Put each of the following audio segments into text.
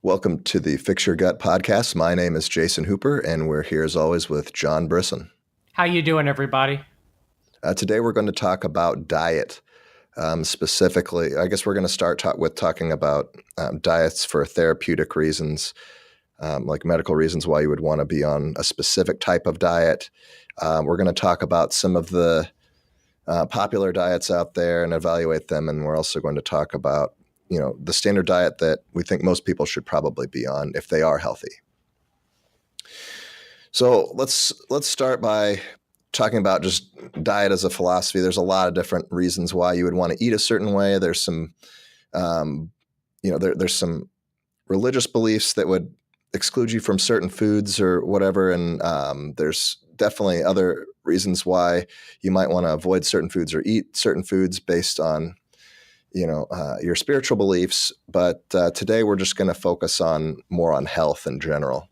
Welcome to the Fix Your Gut podcast. My name is Jason Hooper, and we're here as always with John Brisson. How you doing, everybody? Today we're going to talk about diet. Specifically, I guess we're going to start with talking about diets for therapeutic reasons, like medical reasons why you would want to be on a specific type of diet. We're going to talk about some of the popular diets out there and evaluate them, and we're also going to talk about the standard diet that we think most people should probably be on if they are healthy. So let's start by talking about just diet as a philosophy. There's a lot of different reasons why you would want to eat a certain way. There's some, there's some religious beliefs that would exclude you from certain foods or whatever. And there's definitely other reasons why you might want to avoid certain foods or eat certain foods based on your spiritual beliefs, but today we're just going to focus more on health in general.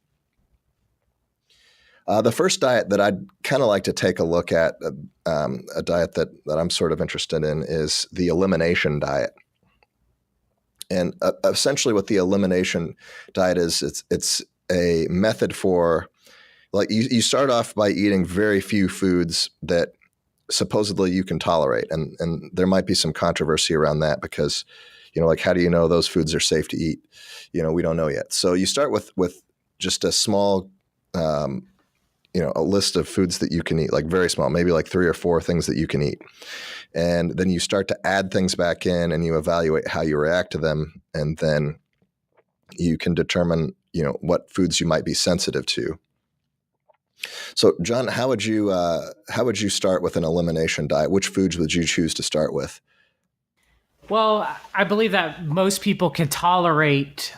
The first diet that I'd kind of like to take a look at, a diet that I'm sort of interested in, is the elimination diet. And essentially what the elimination diet is, it's a method for, like, you start off by eating very few foods that supposedly you can tolerate. And there might be some controversy around that because, like, how do you know those foods are safe to eat? We don't know yet. So you start with just a small, a list of foods that you can eat, like very small, maybe like 3 or 4 things that you can eat. And then you start to add things back in and you evaluate how you react to them. And then you can determine, what foods you might be sensitive to. So, John, how would you start with an elimination diet? Which foods would you choose to start with? Well, I believe that most people can tolerate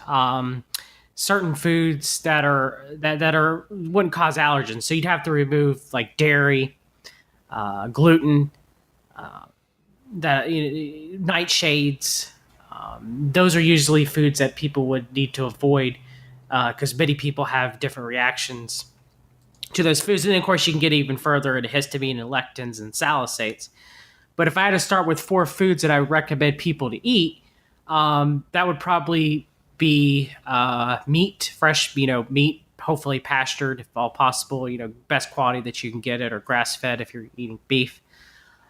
certain foods that wouldn't cause allergens. So you'd have to remove like dairy, gluten, nightshades. Those are usually foods that people would need to avoid because many people have different reactions to those foods. And then, of course, you can get even further into histamine and lectins and salicylates. But if I had to start with 4 foods that I recommend people to eat, that would probably be meat, fresh, meat, hopefully pastured if all possible, best quality that you can get it, or grass-fed if you're eating beef.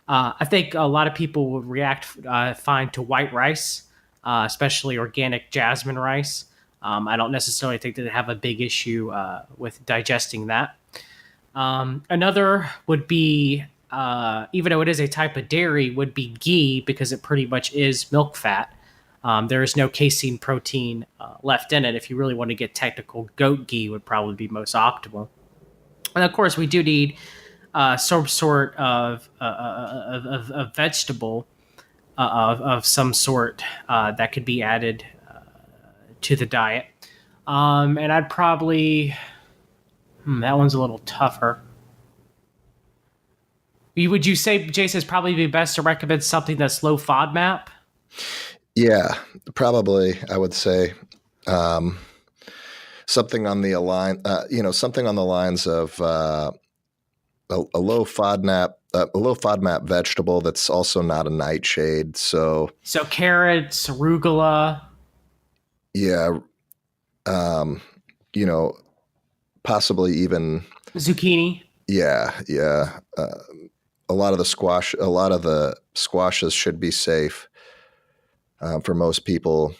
I think a lot of people would react fine to white rice, especially organic jasmine rice. I don't necessarily think that they have a big issue with digesting that. Another would be, even though it is a type of dairy, would be ghee, because it pretty much is milk fat. There is no casein protein left in it. If you really want to get technical, goat ghee would probably be most optimal. And of course, we do need some sort of vegetable of some sort that could be added to the diet. And I'd probably... that one's a little tougher. Would you say, Jason, it's probably be best to recommend something that's low FODMAP? Yeah, probably. I would say something on the lines of a low FODMAP vegetable that's also not a nightshade. So carrots, arugula. Yeah, possibly even zucchini. Yeah. A lot of the squashes should be safe for most people.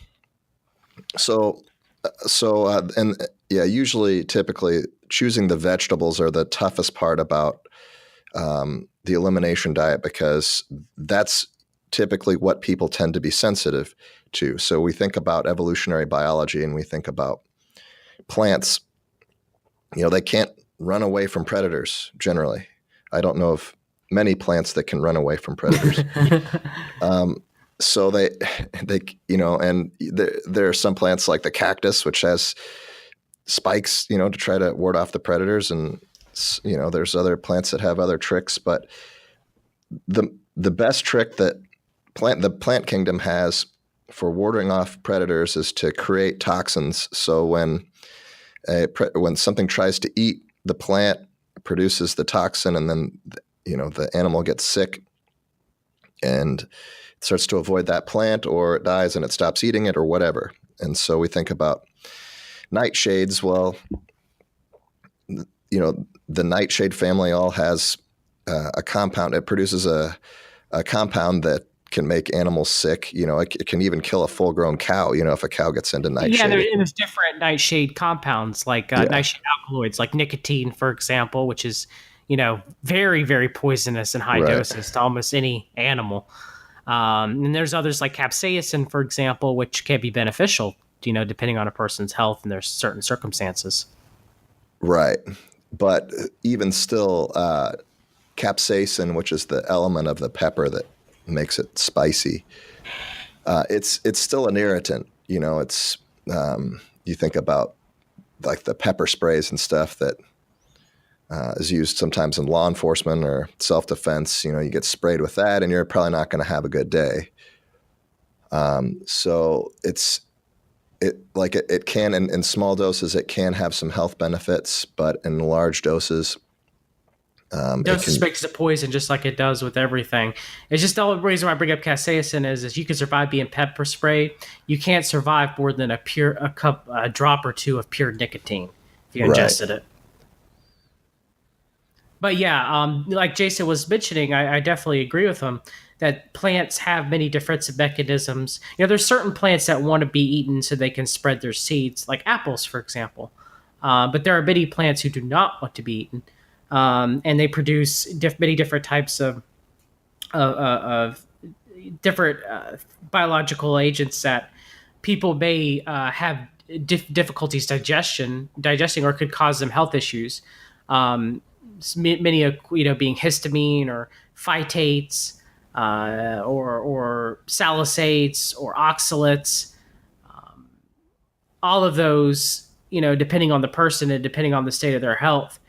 Typically choosing the vegetables are the toughest part about the elimination diet, because that's typically what people tend to be sensitive to. So we think about evolutionary biology and we think about plants. They can't run away from predators generally. I don't know of many plants that can run away from predators. So they and there are some plants like the cactus, which has spikes, to try to ward off the predators. And, there's other plants that have other tricks, but the best trick that the plant kingdom has for warding off predators is to create toxins. So when something tries to eat the plant, it produces the toxin, and then the animal gets sick and it starts to avoid that plant, or it dies and it stops eating it, or whatever. And so we think about Nightshades, well, the nightshade family all has a compound. It produces a compound that can make animals sick. It can even kill a full-grown cow. If a cow gets into Yeah, nightshade. there's different nightshade compounds like Yeah, nightshade alkaloids, like nicotine, for example, which is very very poisonous in high right, doses to almost any animal. And there's others like capsaicin, for example, which can be beneficial, depending on a person's health and there's certain circumstances. right. But even still, capsaicin, which is the element of the pepper that makes it spicy, it's still an irritant. It's you think about like the pepper sprays and stuff that is used sometimes in law enforcement or self-defense. You get sprayed with that, and you're probably not going to have a good day. So it can in small doses it can have some health benefits, but in large doses, Doses makes it poison, just like it does with everything. It's just the only reason why I bring up capsaicin is you can survive being pepper sprayed. You can't survive more than a drop or two of pure nicotine if you right, ingested it. But yeah, like Jason was mentioning, I definitely agree with him that plants have many defensive mechanisms. There's certain plants that want to be eaten so they can spread their seeds, like apples, for example. But there are many plants who do not want to be eaten, and they produce many different types of different biological agents that people may have difficulties digesting, or could cause them health issues. Many of being histamine or phytates, or salicylates or oxalates. All of those, depending on the person and depending on the state of their health,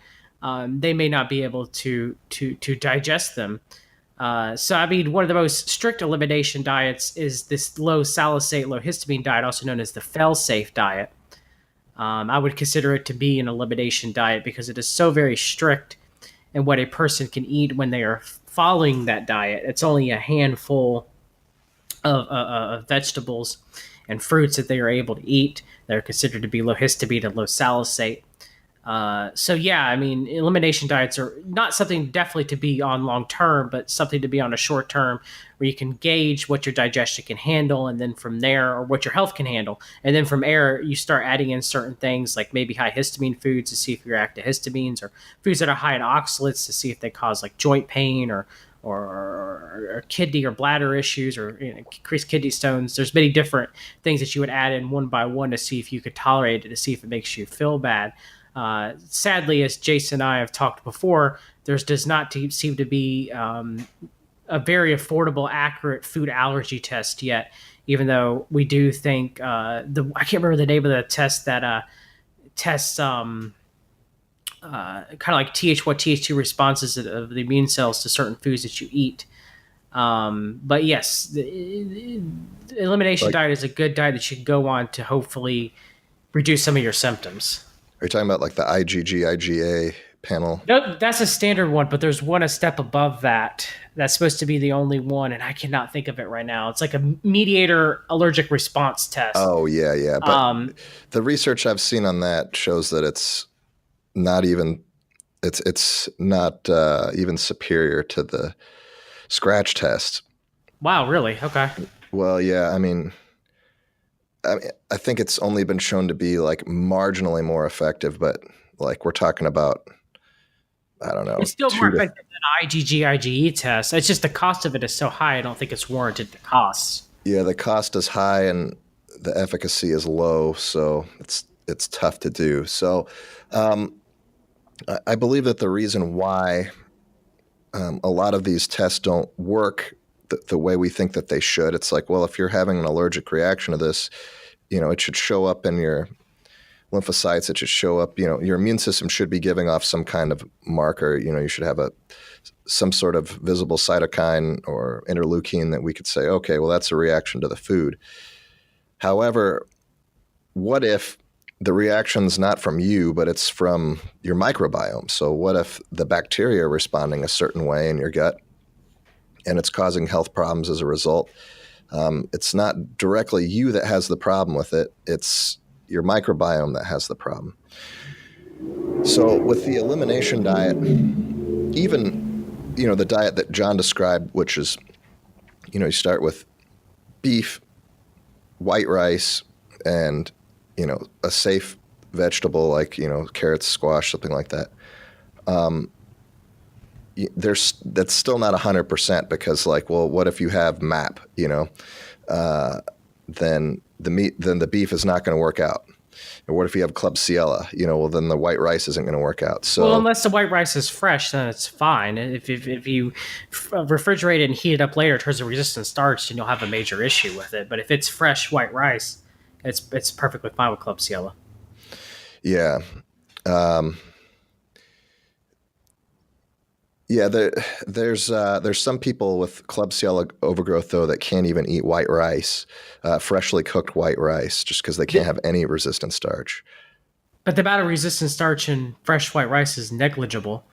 they may not be able to digest them. So, I mean, one of the most strict elimination diets is this low salicylate, low histamine diet, also known as the fail-safe diet. I would consider it to be an elimination diet because it is so very strict in what a person can eat when they are following that diet. It's only a handful of vegetables and fruits that they are able to eat that are considered to be low histamine and low salicylate. So yeah, I mean, elimination diets are not something definitely to be on long term, but something to be on a short term where you can gauge what your digestion can handle, and then from there, or what your health can handle, and then from there, you start adding in certain things like maybe high histamine foods to see if you react to histamines, or foods that are high in oxalates to see if they cause like joint pain or kidney or bladder issues, or increased kidney stones. There's many different things that you would add in one by one to see if you could tolerate it, to see if it makes you feel bad. Sadly, as Jason and I have talked before, there does not seem to be a very affordable, accurate food allergy test yet. Even though we do think I can't remember the name of the test that tests kind of like TH2 responses of the immune cells to certain foods that you eat. But yes, the elimination diet is a good diet that you can go on to hopefully reduce some of your symptoms. Are you talking about like the IgA panel? Nope, that's a standard one, but there's one a step above that. That's supposed to be the only one, and I cannot think of it right now. It's like a mediator allergic response test. Oh yeah. But the research I've seen on that shows that it's not even even superior to the scratch test. Wow, really? Okay. Well, yeah. I think it's only been shown to be like marginally more effective, but like we're talking about, I don't know. It's still more effective than IgE test. It's just the cost of it is so high. I don't think it's warranted the costs. Yeah, the cost is high and the efficacy is low, so it's tough to do. So, I believe that the reason why a lot of these tests don't work the way we think that they should, it's like, well, if you're having an allergic reaction to this, it should show up in your lymphocytes. It should show up, your immune system should be giving off some kind of marker. You should have some sort of visible cytokine or interleukin that we could say, okay, well, that's a reaction to the food. However, what if the reaction's not from you, but it's from your microbiome? So what if the bacteria are responding a certain way in your gut and it's causing health problems as a result? It's not directly you that has the problem with it. It's your microbiome that has the problem. So with the elimination diet, even the diet that John described, which is you start with beef, white rice, and a safe vegetable like carrots, squash, something like that. That's still not 100% because what if you have MAP? Then the beef is not going to work out. Or what if you have Klebsiella? Then the white rice isn't going to work out. So, well, unless the white rice is fresh, then it's fine. If you refrigerate it and heat it up later, it turns to resistant starch, then you'll have a major issue with it. But if it's fresh white rice, it's perfectly fine with Klebsiella. Yeah. Yeah, there's some people with Klebsiella overgrowth though that can't even eat white rice, freshly cooked white rice, just because they can't have any resistant starch. But the amount of resistant starch in fresh white rice is negligible.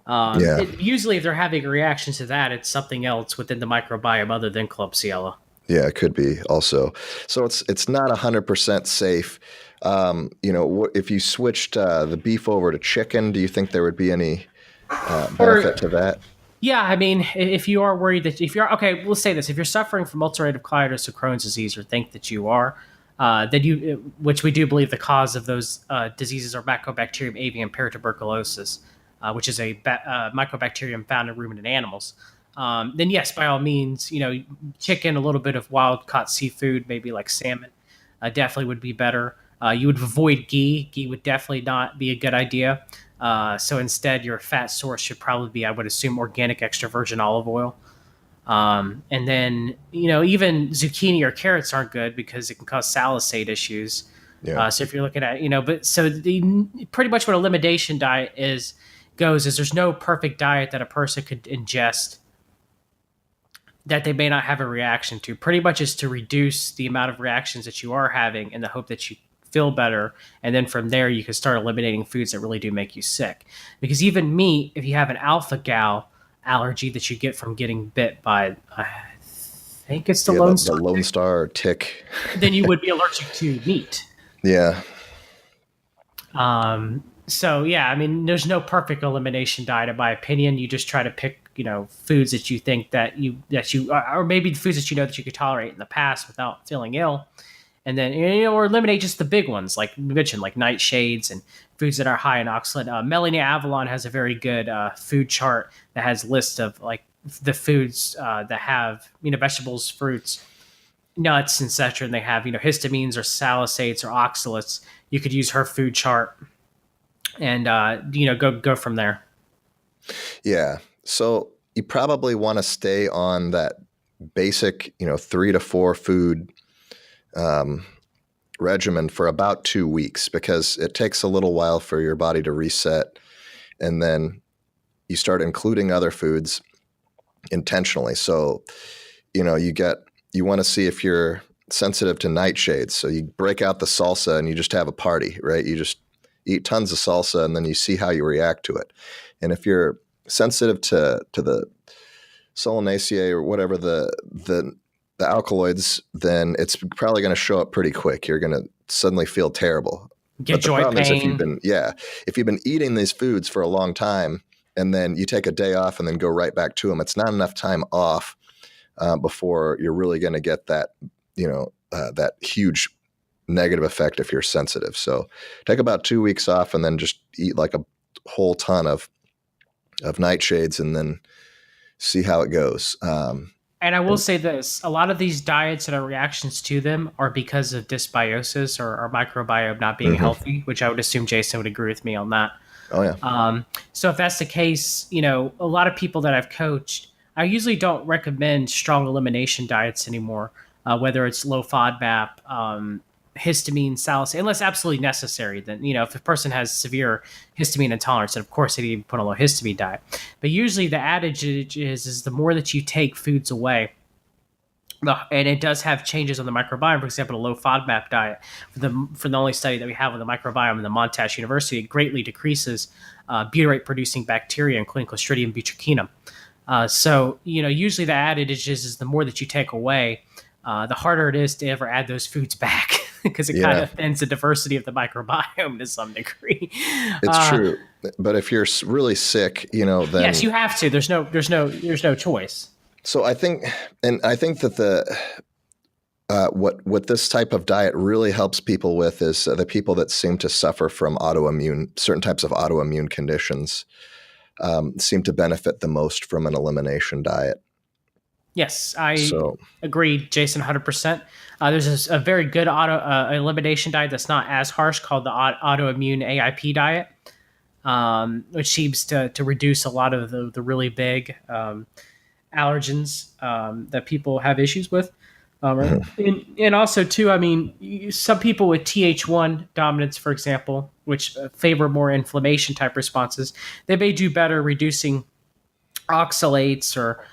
Yeah, Usually, if they're having a reaction to that, it's something else within the microbiome other than Klebsiella. yeah, it could be also. So it's not 100% safe. If you switched the beef over to chicken, do you think there would be any benefit to that? Yeah, I mean, if you are worried that if you're okay, we'll say this: if you're suffering from ulcerative colitis or Crohn's disease, or think that you are, then which we do believe the cause of those diseases are Mycobacterium avium paratuberculosis, which is a mycobacterium found in ruminant animals. Then yes, by all means, chicken, a little bit of wild caught seafood, maybe like salmon, definitely would be better. You would avoid ghee. Ghee would definitely not be a good idea. So instead, your fat source should probably be, I would assume, organic extra virgin olive oil. And then, even zucchini or carrots aren't good because it can cause salicate issues. Yeah. So if you're looking at, but so pretty much what elimination diet is there's no perfect diet that a person could ingest that they may not have a reaction to. Pretty much is to reduce the amount of reactions that you are having in the hope that you feel better, and then from there you can start eliminating foods that really do make you sick. Because even meat, if you have an alpha gal allergy that you get from getting bit by, I think it's the Lone Star, the Lone Star or tick, then you would be allergic to meat. Yeah. So yeah, I mean, there's no perfect elimination diet in my opinion. You just try to pick, foods that you think that you or maybe the foods that that you could tolerate in the past without feeling ill. And then, or eliminate just the big ones, like we mentioned, like nightshades and foods that are high in oxalate. Melanie Avalon has a very good food chart that has lists of like the foods that have, vegetables, fruits, nuts, etc. And they have, histamines or salicylates or oxalates. You could use her food chart and, go from there. Yeah. So you probably want to stay on that basic, 3 to 4 food regimen for about 2 weeks because it takes a little while for your body to reset. And then you start including other foods intentionally. So, you want to see if you're sensitive to nightshades. So you break out the salsa and you just have a party, right? You just eat tons of salsa and then you see how you react to it. And if you're sensitive to the solanaceae or whatever the alkaloids, then it's probably going to show up pretty quick. You're going to suddenly feel terrible. Get joint pain. Is if you've been eating these foods for a long time and then you take a day off and then go right back to them, it's not enough time off before you're really going to get that, that huge negative effect if you're sensitive. So take about 2 weeks off and then just eat like a whole ton of nightshades and then see how it goes. And I will say this, a lot of these diets and our reactions to them are because of dysbiosis or our microbiome not being healthy, which I would assume Jason would agree with me on that. Oh, yeah. So if that's the case, a lot of people that I've coached, I usually don't recommend strong elimination diets anymore, whether it's low FODMAP, histamine, salicylate, unless absolutely necessary. Then, if a person has severe histamine intolerance, then of course they need to put on a low histamine diet. But usually the adage is the more that you take foods away, and it does have changes on the microbiome. For example, a low FODMAP diet, for the only study that we have on the microbiome in the Monash University, it greatly decreases butyrate-producing bacteria, including Clostridium butyricinum. So, usually the adage is the more that you take away, the harder it is to ever add those foods back. because it kind Yeah, of thins the diversity of the microbiome to some degree. it's Uh, true. But if you're really sick, yes, then you have to. There's no choice. so I think that what this type of diet really helps people with is the people that seem to suffer from certain types of autoimmune conditions seem to benefit the most from an elimination diet. Yes, I So, agree, Jason, 100%. There's a very good elimination diet that's not as harsh called the autoimmune AIP diet, which seems to reduce a lot of the really big allergens that people have issues with. mhm, And also, too, I mean, some people with Th1 dominance, for example, which favor more inflammation type responses, they may do better reducing oxalates or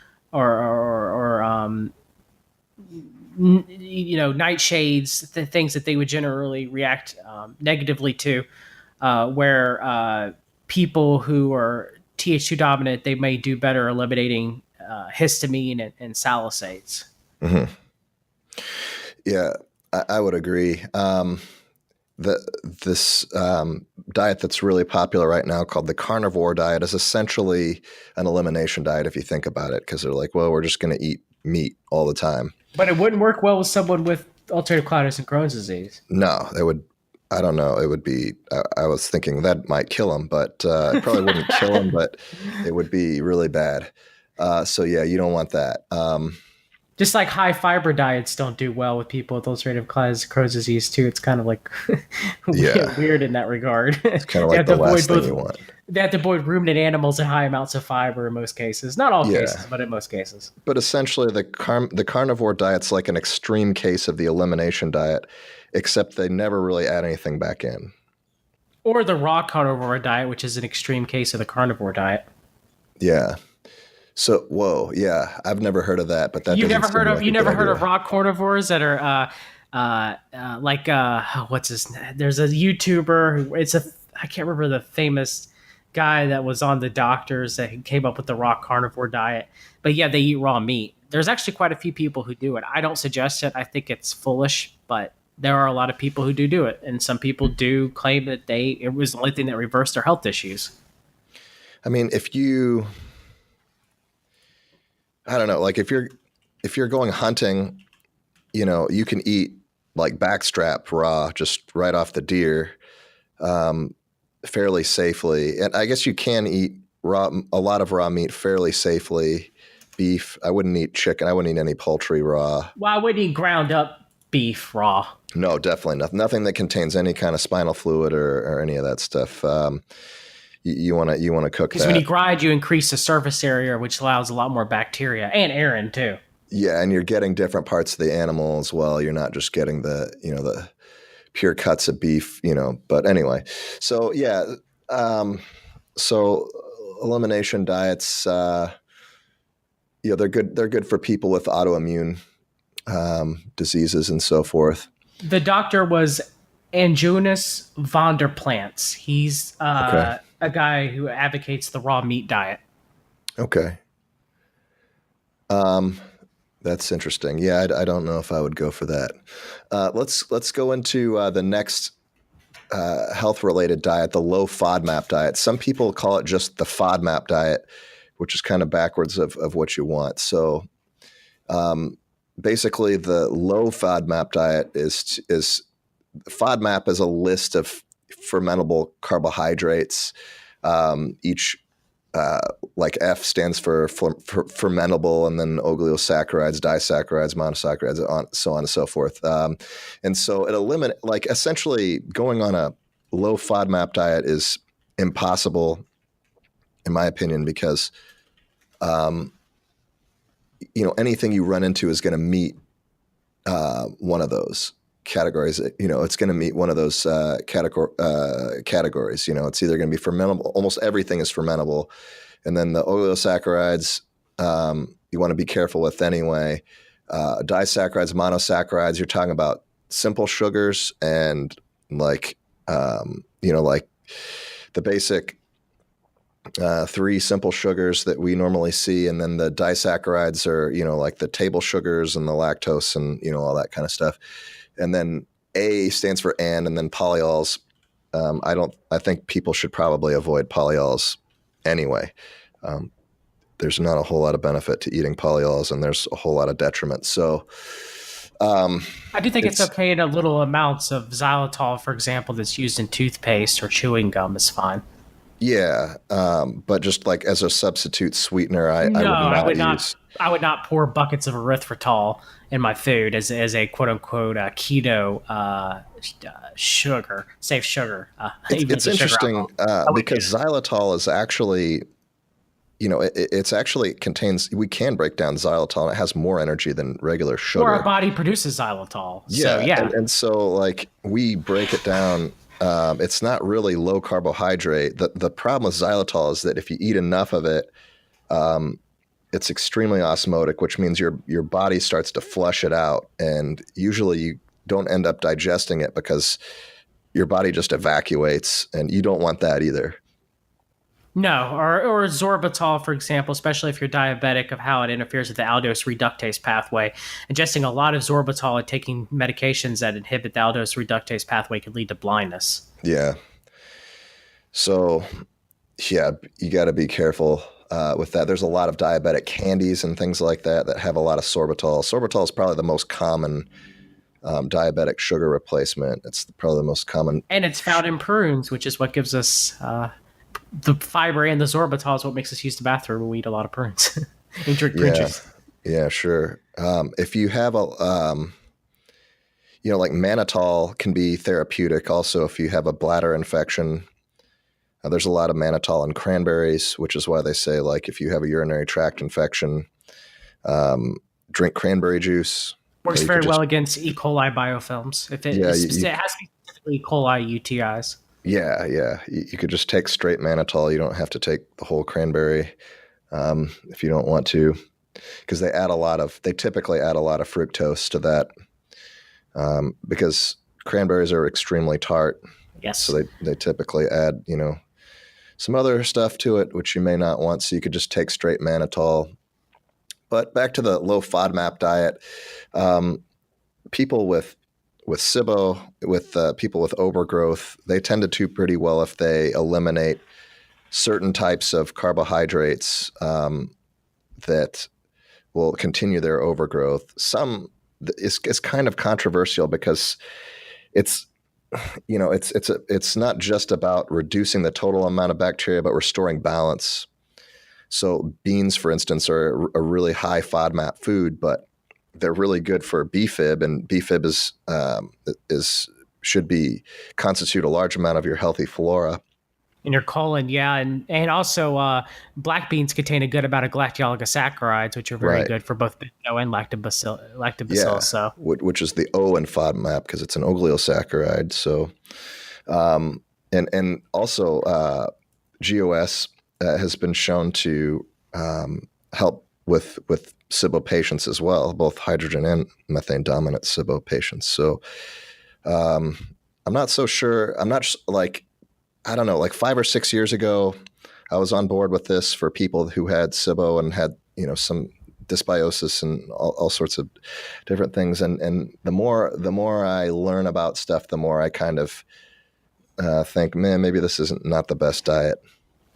nightshades, the things that they would generally react negatively to, where people who are Th2 dominant, they may do better eliminating histamine and salicylates. mhm. Yeah, I would agree. This diet that's really popular right now called the carnivore diet is essentially an elimination diet if you think about it, because they're like, well, we're just going to eat meat all the time. But it wouldn't work well with someone with ulcerative colitis and Crohn's disease. No, it would. I don't know. It would be. I was thinking that might kill him, but it probably wouldn't kill him, but it would be really bad. So yeah, you don't want that. Just like high fiber diets don't do well with people with ulcerative colitis, and Crohn's disease too. It's kind of like Yeah, weird in that regard. it's kind of They like have the to avoid last thing both. you want. They have to avoid ruminant animals and high amounts of fiber in most cases. Not all Yeah, cases, but in most cases. but essentially the carnivore diet's like an extreme case of the elimination diet, except they never really add anything back in. Or the raw carnivore diet, which is an extreme case of the carnivore diet. Yeah. So whoa, yeah, I've never heard of that, but that You've doesn't never seem heard of like a you good never heard of idea. raw carnivores that are like what's his name? There's a YouTuber who I can't remember the famous guy that was on the doctors that came up with the raw carnivore diet. But yeah, they eat raw meat. There's actually quite a few people who do it. I don't suggest it. I think it's foolish, but there are a lot of people who do it, and some people do claim that it was the only thing that reversed their health issues. I mean, I don't know, like if you're going hunting, you can eat like backstrap raw just right off the deer, um, fairly safely. And I guess you can eat a lot of raw meat fairly safely. Beef, I wouldn't eat chicken. I wouldn't eat any poultry raw. Well, I wouldn't eat ground up beef raw. No, definitely nothing that contains any kind of spinal fluid or any of that stuff. You want to cook Because when you that. grind, you increase the surface area, which allows a lot more bacteria and air too. Yeah, and you're getting different parts of the animal as well. You're not just getting the pure cuts of beef. But anyway, so yeah, um, so elimination diets. They're good. They're good for people with autoimmune diseases and so forth. The doctor was Anjonas von der Plants. He's Okay. a guy who advocates the raw meat diet. Okay. That's interesting. Yeah, I don't know if I would go for that. Let's go into the next health related diet, the low FODMAP diet. Some people call it just the FODMAP diet, which is kind of backwards of what you want. So basically, the low FODMAP diet is FODMAP is a list of fermentable carbohydrates. Each like F stands for fermentable, and then oligosaccharides, disaccharides, monosaccharides, so on and so forth. And so like essentially going on a low FODMAP diet is impossible, in my opinion, because anything you run into is going to meet one of those categories. It's going to meet one of those categories. It's either going to be fermentable. Almost everything is fermentable, and then the oligosaccharides you want to be careful with anyway. Disaccharides, monosaccharides. You're talking about simple sugars and like like the basic three simple sugars that we normally see, and then the disaccharides are like the table sugars and the lactose and all that kind of stuff. And then A stands for and then polyols. I think people should probably avoid polyols anyway. There's not a whole lot of benefit to eating polyols, and there's a whole lot of detriment. So, I do think it's okay in a little amounts of xylitol, for example, that's used in toothpaste or chewing gum is fine. yeah, but just like as a substitute sweetener, I No, would I not would not. use. I would not pour buckets of erythritol in my food as a quote unquote keto sugar, safe sugar. Even It's as a sugar interesting alcohol, I wouldn't do because xylitol is actually, it's actually contains. We can break down xylitol, and it has more energy than regular that. Or our sugar. body produces xylitol, so Yeah, yeah. and so like we break it down. It's not really low carbohydrate. The problem with xylitol is that if you eat enough of it, it's extremely osmotic, which means your body starts to flush it out, and usually you don't end up digesting it because your body just evacuates, and you don't want that either. No, or sorbitol, for example, especially if you're diabetic, of how it interferes with the aldose reductase pathway. Ingesting a lot of sorbitol and taking medications that inhibit the aldose reductase pathway can lead to blindness. Yeah. So, yeah, you got to be careful with that. There's a lot of diabetic candies and things like that that have a lot of sorbitol. Sorbitol is probably the most common diabetic sugar replacement. It's probably the most common. And it's found in prunes, which is what gives us the fiber, and the sorbitol is what makes us use the bathroom when we eat a lot of prunes and drink prune Yeah, juice. yeah, sure. If you have like mannitol can be therapeutic. Also, if you have a bladder infection, there's a lot of mannitol in cranberries, which is why they say like if you have a urinary tract infection, drink cranberry juice. Works You very could just well against E. coli biofilms. If yeah, it has to be specifically E. coli UTIs. yeah. You could just take straight mannitol. You don't have to take the whole cranberry if you don't want to, because they typically add a lot of fructose to that because cranberries are extremely tart. Yes. So they typically add, some other stuff to it, which you may not want. So you could just take straight mannitol. But back to the low FODMAP diet, people with SIBO, with people with overgrowth, they tend to do pretty well if they eliminate certain types of carbohydrates that will continue their overgrowth. Some is kind of controversial because it's it's not just about reducing the total amount of bacteria, but restoring balance. So beans, for instance, are a really high FODMAP food, but they're really good for BFIB, and BFIB should be constitute a large amount of your healthy flora. In your colon, yeah, and also black beans contain a good amount of galactooligosaccharides, which are very Right. good for both bifidobacillus and lactobacillus. Yeah, So which is the O in FODMAP because it's an oligosaccharide. So, and also GOS has been shown to help with SIBO patients as well, both hydrogen and methane dominant SIBO patients. So, I'm not so sure. I'm not like, I don't know, like 5 or 6 years ago, I was on board with this for people who had SIBO and had, some dysbiosis and all sorts of different things. And the more I learn about stuff, the more I kind of think, man, maybe this isn't not the best diet.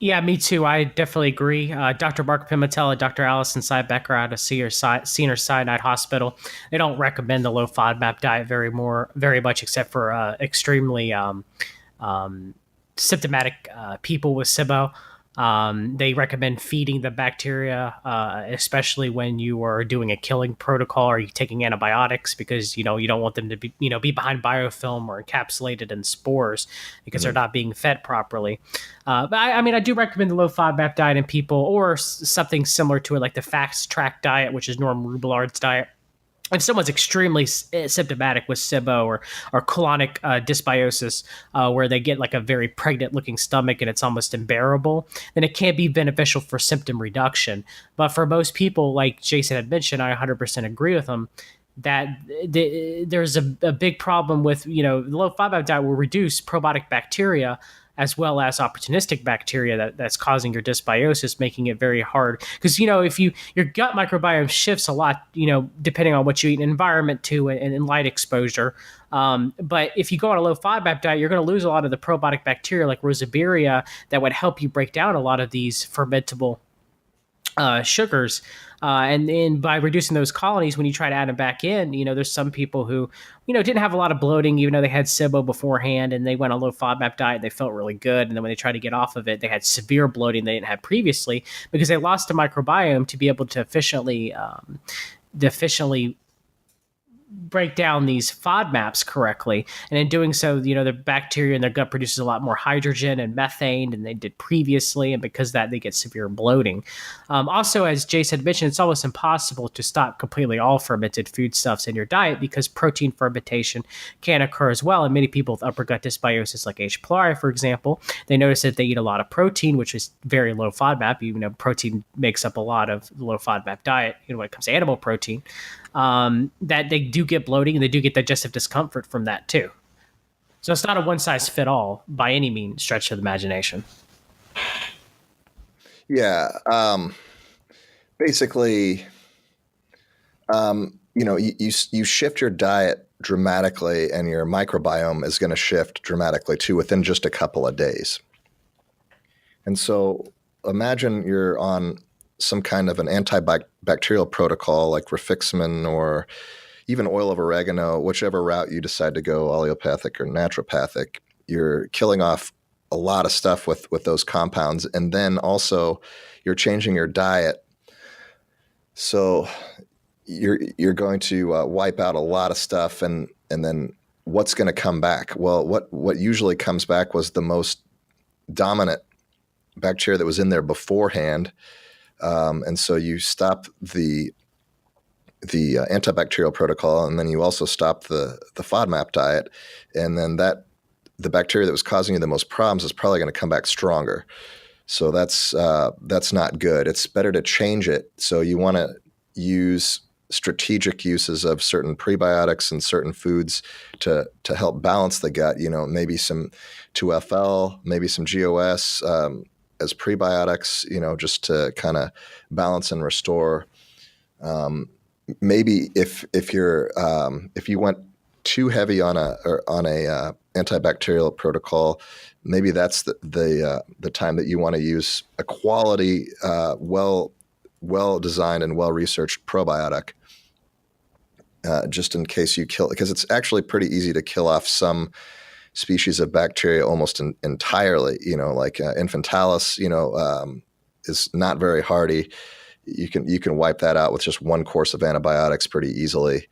yeah, me too. I definitely agree. Dr. Mark Pimentel and Dr. Allison Cybecker out of Senior Sinai Hospital. They don't recommend the low FODMAP diet very much, except for extremely symptomatic people with SIBO. They recommend feeding the bacteria, especially when you are doing a killing protocol or you're taking antibiotics, because you don't want them to be behind biofilm or encapsulated in spores because they're not being fed properly. But I do recommend the low FODMAP diet in people, or something similar to it, like the fast track diet, which is Norm Rubelard's diet. If someone's extremely symptomatic with SIBO or colonic dysbiosis, where they get like a very pregnant looking stomach and it's almost unbearable, then it can be beneficial for symptom reduction. But for most people, like Jason had mentioned, I 100% agree with him that there's a big problem with, the low FODMAP diet will reduce probiotic bacteria as well as opportunistic bacteria that's causing your dysbiosis, making it very hard. Because, if your gut microbiome shifts a lot, depending on what you eat, environment too, and light exposure. But if you go on a low FODMAP diet, you're going to lose a lot of the probiotic bacteria like Rosaberia that would help you break down a lot of these fermentable sugars. And then by reducing those colonies, when you try to add them back in, there's some people who, didn't have a lot of bloating, even though they had SIBO beforehand, and they went on a low FODMAP diet and they felt really good. And then when they tried to get off of it, they had severe bloating they didn't have previously because they lost the microbiome to be able to efficiently break down these FODMAPs correctly. And in doing so, the bacteria in their gut produces a lot more hydrogen and methane than they did previously. And because of that, they get severe bloating. Also, as Jace had mentioned, it's almost impossible to stop completely all fermented foodstuffs in your diet because protein fermentation can occur as well. And many people with upper gut dysbiosis, like H. pylori, for example, they notice that they eat a lot of protein, which is very low FODMAP. Even though protein makes up a lot of the low FODMAP diet, when it comes to animal protein, that they do get bloating and they do get digestive discomfort from that too. So it's not a one size fit all by any means stretch of the imagination. Yeah. Basically, you shift your diet dramatically and your microbiome is going to shift dramatically too within just a couple of days. And so imagine you're on some kind of an antibacterial protocol like rifaximin or even oil of oregano, whichever route you decide to go, allelopathic or naturopathic. You're killing off a lot of stuff with those compounds. And then also you're changing your diet. So you're going to wipe out a lot of stuff. And then what's going to come back? Well, what usually comes back was the most dominant bacteria that was in there beforehand. And so you stop the antibacterial protocol, and then you also stop the FODMAP diet, and then the bacteria that was causing you the most problems is probably going to come back stronger. So that's not good. It's better to change it. So you want to use strategic uses of certain prebiotics and certain foods to help balance the gut. Maybe some 2FL, maybe some GOS. As prebiotics, just to kind of balance and restore. Maybe if you went too heavy on a antibacterial protocol, maybe that's the time that you want to use a quality, well designed and well researched probiotic, just in case you kill, because it's actually pretty easy to kill off some species of bacteria almost entirely, like infantalis, is not very hardy. You can wipe that out with just one course of antibiotics pretty easily.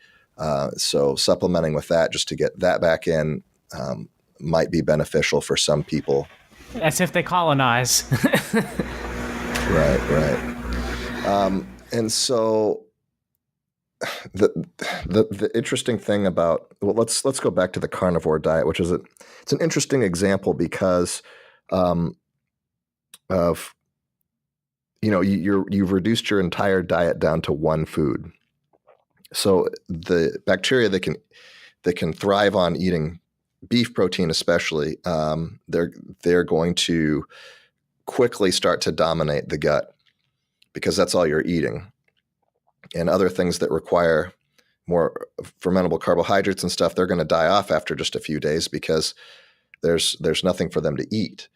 So supplementing with that just to get that back in might be beneficial for some people. That's if they colonize. Right. And so the interesting thing about, let's go back to the carnivore diet, which is it's an interesting example because of you've reduced your entire diet down to one food. So the bacteria that can thrive on eating beef protein, especially, they're going to quickly start to dominate the gut because that's all you're eating. And other things that require more fermentable carbohydrates and stuff, they're going to die off after just a few days because there's nothing for them to eat.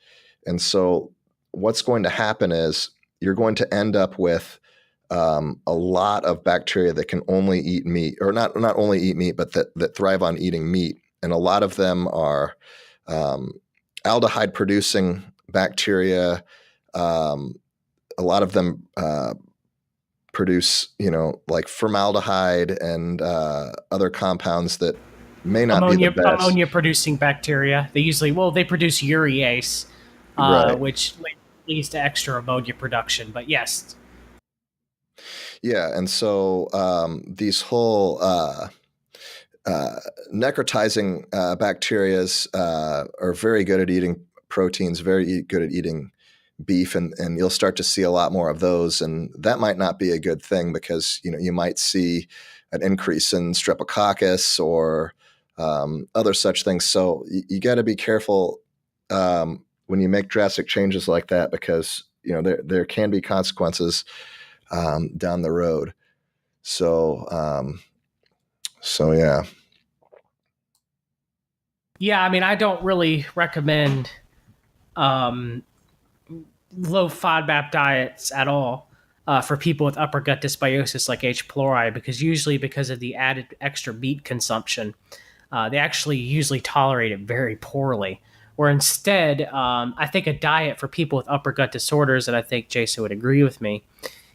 And so what's going to happen is you're going to end up with a lot of bacteria that can only eat meat, or not only eat meat, but that thrive on eating meat. And a lot of them are aldehyde producing bacteria. A lot of them produce, like formaldehyde and other compounds that may not be the best. Ammonia producing bacteria. They produce urease, right. which leads to extra ammonia production. But yes. Yeah. And so these whole necrotizing bacterias are very good at eating proteins, very good at eating beef, and you'll start to see a lot more of those. And that might not be a good thing because, you might see an increase in streptococcus or other such things. So you got to be careful when you make drastic changes like that because, there can be consequences down the road. So yeah. Yeah, I mean, I don't really recommend um, low FODMAP diets at all for people with upper gut dysbiosis like H. pylori, because of the added extra meat consumption, they actually usually tolerate it very poorly. Or instead, I think a diet for people with upper gut disorders, and I think Jason would agree with me,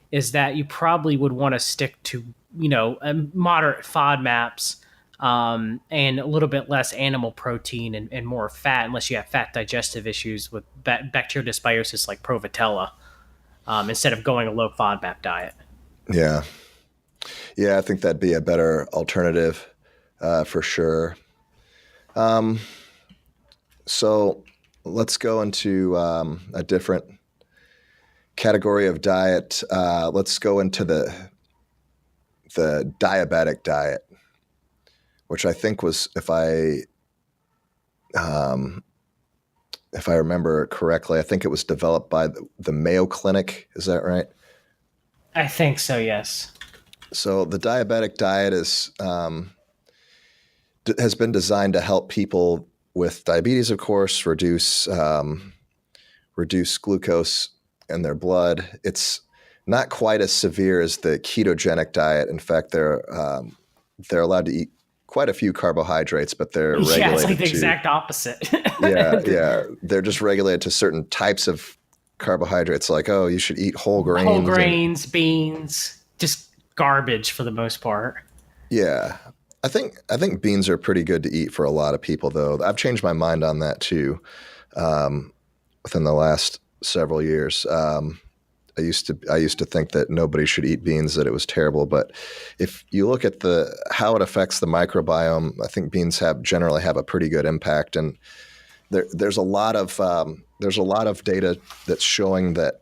is that you probably would want to stick to, moderate FODMAPs, and a little bit less animal protein and more fat, unless you have fat digestive issues with bacterial dysbiosis like Provotella, instead of going a low FODMAP diet. Yeah. Yeah, I think that'd be a better alternative for sure. Um, so let's go into a different category of diet. Let's go into the diabetic diet, which I think was, if I remember correctly, I think it was developed by the Mayo Clinic. Is that right? I think so, yes. So the diabetic diet has been designed to help people with diabetes, of course, reduce glucose in their blood. It's not quite as severe as the ketogenic diet. In fact, they're allowed to eat quite a few carbohydrates, but they're Yeah, it's like regulated the to exact opposite. yeah. They're just regulated to certain types of carbohydrates. Like, oh, you should eat whole Whole grains and grains, beans, just garbage for the most part. yeah. I think beans are pretty good to eat for a lot of people, though. I've changed my mind on that too within the last several years. I used to think that nobody should eat beans, that it was terrible. But if you look at how it affects the microbiome, I think beans generally have a pretty good impact. And there's a lot of data that's showing that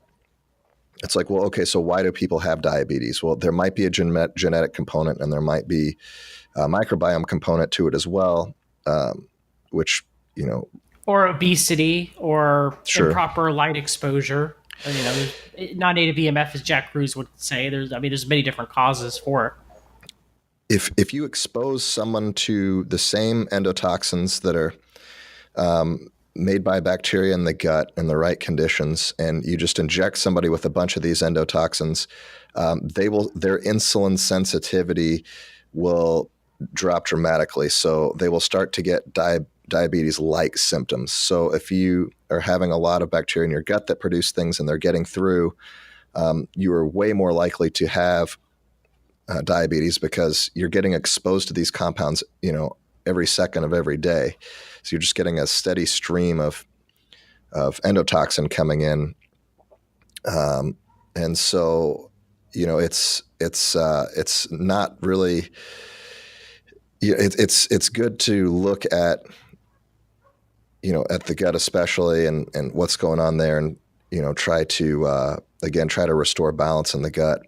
it's like, well, okay, so why do people have diabetes? Well, there might be a genetic component, and there might be a microbiome component to it as well, which Or obesity, or sure. improper light exposure. Non-native EMF, as Jack Cruz would say. There's many different causes for it. If you expose someone to the same endotoxins that are made by bacteria in the gut in the right conditions, and you just inject somebody with a bunch of these endotoxins, their insulin sensitivity will drop dramatically. So they will start to get diabetes-like symptoms. So if you are having a lot of bacteria in your gut that produce things and they're getting through, you are way more likely to have diabetes, because you're getting exposed to these compounds, every second of every day. So you're just getting a steady stream of endotoxin coming in, and so it's not really. It's good to look at at the gut especially, and what's going on there, and try to try to restore balance in the gut.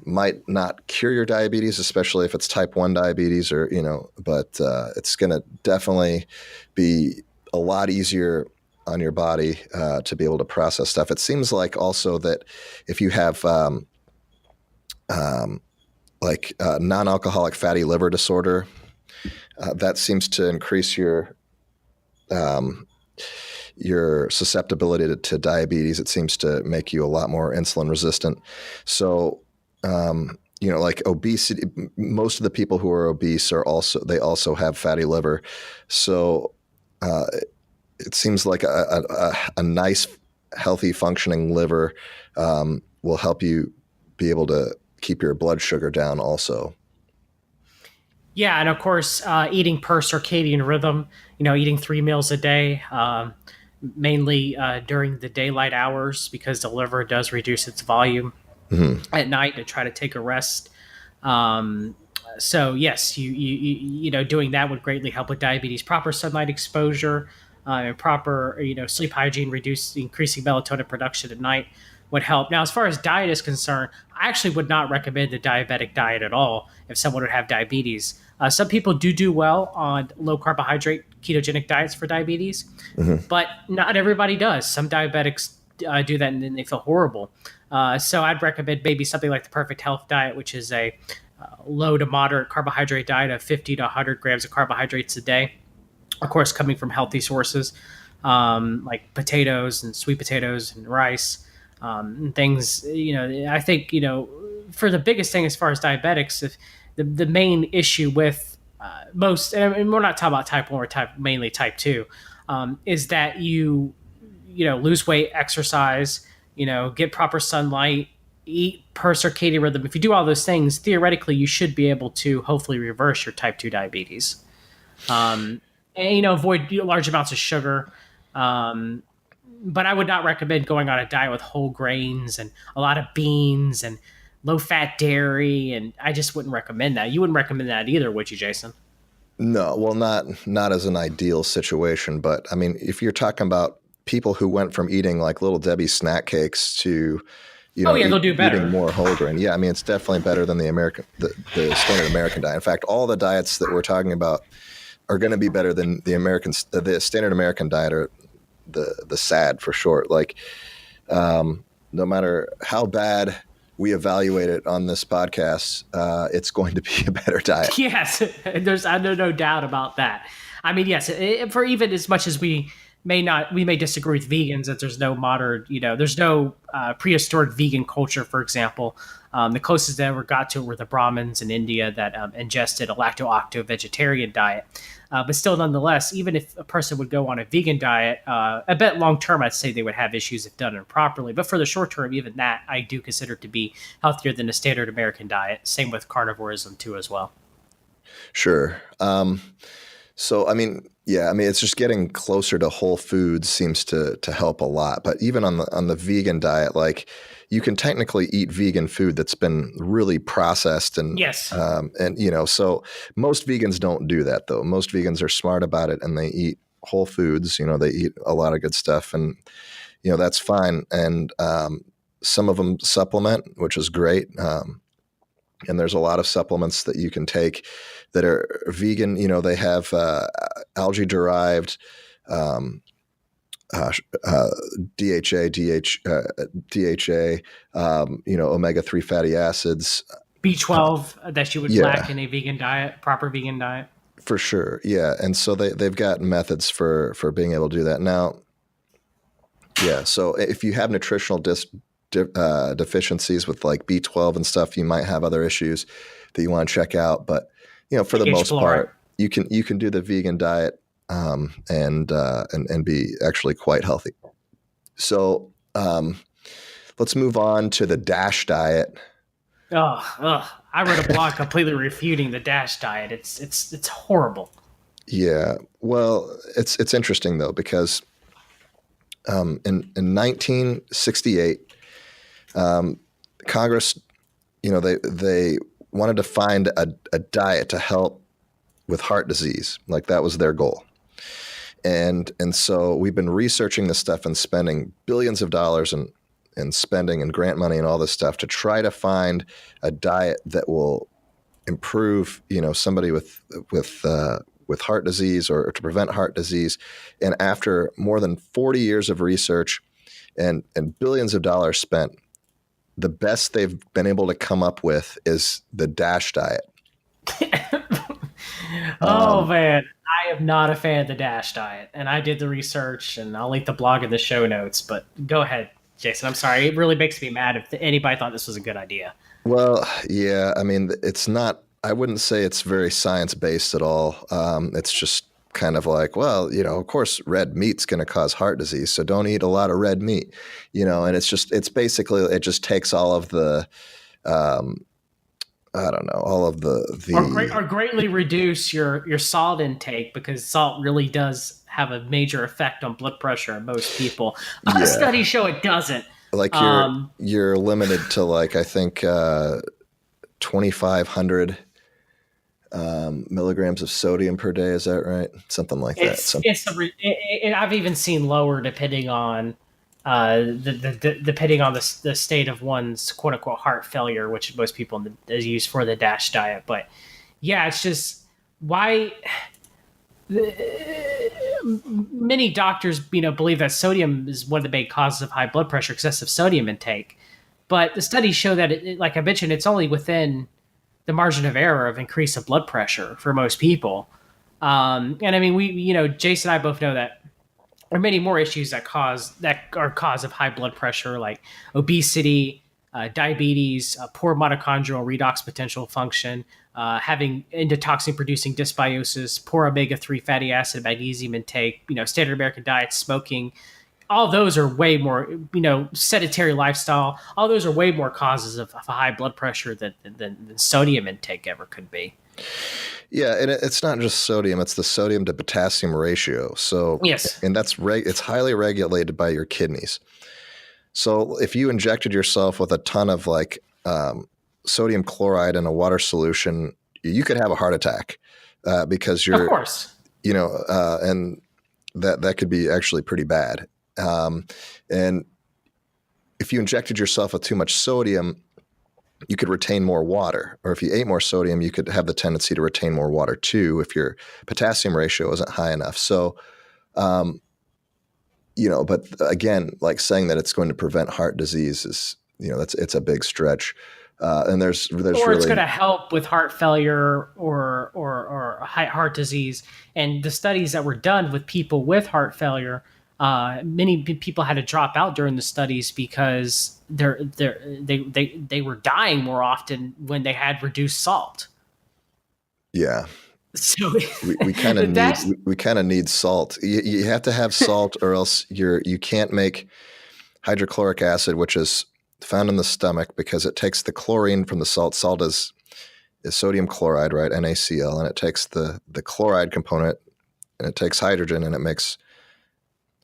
Might not cure your diabetes, especially if it's type 1 diabetes, but it's going to definitely be a lot easier on your body to be able to process stuff. It seems like also that if you have non-alcoholic fatty liver disorder, that seems to increase your susceptibility to diabetes. It seems to make you a lot more insulin resistant. So, like obesity, most of the people who are obese also have fatty liver. So, it seems like a nice, healthy, functioning liver will help you be able to keep your blood sugar down also. Yeah, and of course, eating per circadian rhythm. Eating 3 meals a day, mainly during the daylight hours, because the liver does reduce its volume Mm-hmm. at night to try to take a rest. Um, so yes, doing that would greatly help with diabetes. Proper sunlight exposure, and proper sleep hygiene, increasing melatonin production at night would help. Now, as far as diet is concerned, I actually would not recommend the diabetic diet at all if someone would have diabetes. Some people do well on low carbohydrate ketogenic diets for diabetes, Mm-hmm. but not everybody does. Some diabetics do that and then they feel horrible. So I'd recommend maybe something like the Perfect Health Diet, which is a low to moderate carbohydrate diet of 50 to 100 grams of carbohydrates a day, of course, coming from healthy sources, like potatoes and sweet potatoes and rice, and things. I think for the biggest thing as far as diabetics, if the main issue with most, and we're not talking about type 1, we're mainly type 2, is that lose weight, exercise, get proper sunlight, eat per circadian rhythm. If you do all those things, theoretically, you should be able to hopefully reverse your type 2 diabetes. Um, and, avoid large amounts of sugar. Um, but I would not recommend going on a diet with whole grains and a lot of beans and low fat dairy. And I just wouldn't recommend that. You wouldn't recommend that either, would you, Jason? No, well, not as an ideal situation, but I mean, if you're talking about people who went from eating like Little Debbie snack cakes to, Oh yeah, they'll do eating better. more whole grain, yeah, I mean, it's definitely better than the standard American diet. In fact, all the diets that we're talking about are going to be better than the standard American diet, or the SAD for short. Like, no matter how bad we evaluate it on this podcast, it's going to be a better diet. Yes, there's no doubt about that. I mean, yes, for even as much as we may disagree with vegans that there's no modern, there's no prehistoric vegan culture, for example. The closest they ever got to it were the Brahmins in India that ingested a lacto-octo vegetarian diet. But still, nonetheless, even if a person would go on a vegan diet, I bet long term, I'd say they would have issues if done improperly. But for the short term, even that I do consider to be healthier than a standard American diet. Same with carnivorism too, as well. Sure. So, I mean, yeah, I mean, it's just getting closer to whole foods seems to help a lot. But even on the vegan diet, like, you can technically eat vegan food that's been really processed, Yes. and so most vegans don't do that though. Most vegans are smart about it and they eat whole foods. They eat a lot of good stuff, and that's fine. And some of them supplement, which is great. And there's a lot of supplements that you can take that are vegan. They have algae derived DHA, DHA, omega-3 fatty acids. B12 that you would Yeah, lack in a vegan diet, proper vegan diet. for sure. Yeah, and so they've got methods for being able to do that now. Yeah, so if you have nutritional deficiencies with like B12 and stuff, you might have other issues that you want to check out. But for Like the H. most pylori. part, you can do the vegan diet, and be actually quite healthy. So let's move on to the DASH diet. I wrote a blog completely refuting the DASH diet. It's horrible. Yeah, well, it's interesting though because in 1968, Congress, they wanted to find a diet to help with heart disease. Like, that was their goal. And so we've been researching this stuff and spending billions of dollars and spending and grant money and all this stuff to try to find a diet that will improve, somebody with heart disease, or to prevent heart disease. And after more than 40 years of research and billions of dollars spent, the best they've been able to come up with is the DASH diet. Oh Um, man, I am not a fan of the DASH diet, and I did the research, and I'll link the blog in the show notes. But go ahead, Jason. I'm sorry. It really makes me mad if anybody thought this was a good idea. well, yeah, I mean, it's not, I wouldn't say it's very science based at all. It's just kind of like, well, of course, red meat's going to cause heart disease, so don't eat a lot of red meat, and it's basically, it just takes all of the, I don't know, all of Or greatly reduce your salt intake because salt really does have a major effect on blood pressure in most people. yeah, Studies show it doesn't. like Um, you're limited to, like, I think 2,500 milligrams of sodium per day. Is that right? Something like that. I've even seen lower depending on depending on the state of one's quote unquote heart failure, which most people use for the DASH diet. But yeah, it's just why many doctors believe that sodium is one of the main causes of high blood pressure, excessive sodium intake. But the studies show that, like I mentioned, it's only within the margin of error of increase of blood pressure for most people. And I mean, Jason and I both know that there are many more issues that are cause of high blood pressure, like obesity, diabetes, poor mitochondrial redox potential function, having endotoxin producing dysbiosis, poor omega-3 fatty acid magnesium intake, standard American diet, smoking. All those are way more, sedentary lifestyle. All those are way more causes of high blood pressure than sodium intake ever could be. Yeah, and it's not just sodium; it's the sodium to potassium ratio. So, Yes. and it's highly regulated by your kidneys. So, if you injected yourself with a ton of sodium chloride in a water solution, you could have a heart attack because Of you're, course. and that could be actually pretty bad. And if you injected yourself with too much sodium, you could retain more water. Or if you ate more sodium, you could have the tendency to retain more water too if your potassium ratio isn't high enough. So, but again, like saying that it's going to prevent heart disease is, it's a big stretch. And there's Or really, it's going to help with heart failure or heart disease. And the studies that were done with people with heart failure, many people had to drop out during the studies because they were dying more often when they had reduced salt. yeah. So We kind of need that's we kind of need salt. You have to have salt, or else you can't make hydrochloric acid, which is found in the stomach because it takes the chlorine from the salt. Salt is sodium chloride, right? NaCl, and it takes the chloride component and it takes hydrogen and it makes